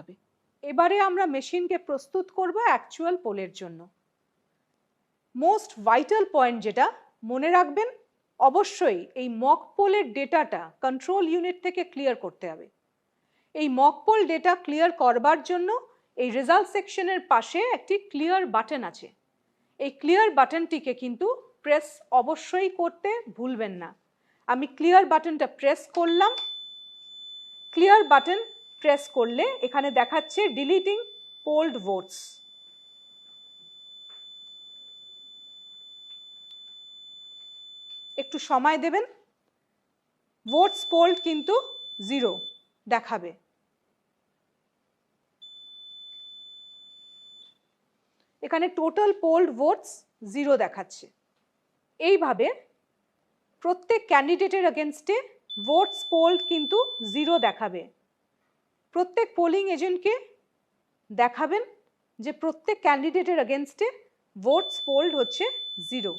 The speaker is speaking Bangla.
দেখাবে। এবারে আমরা মেশিনকে প্রস্তুত করব অ্যাকচুয়াল পোলের জন্য। মোস্ট ভাইটাল পয়েন্ট যেটা মনে রাখবেন, অবশ্যই এই মক পোলের ডেটাটা কন্ট্রোল ইউনিট থেকে ক্লিয়ার করতে হবে। এই মক পোল ডেটা ক্লিয়ার করবার জন্য এই রেজাল্ট সেকশনের পাশে একটি ক্লিয়ার বাটন আছে। এই ক্লিয়ার বাটনটিকে কিন্তু প্রেস অবশ্যই করতে ভুলবেন না। আমি ক্লিয়ার বাটনটা প্রেস করলাম। ক্লিয়ার বাটন প্রেস করলে এখানে দেখাচ্ছে ডিলিটিং পোলড ভোটস। একটু সময় দেবেন। ভোটস পোলড কিন্তু 0 দেখাবে। এখানে টোটাল পোলড ভোটস 0 দেখাচ্ছে। এইভাবে প্রত্যেক ক্যান্ডিডেটের এগেনস্টে ভোটস পোলড কিন্তু 0 দেখাবে। প্রত্যেক পোলিং এজেন্টকে দেখাবেন যে প্রত্যেক ক্যান্ডিডেটের এগেনস্টে ভোটস পোলড হচ্ছে 0।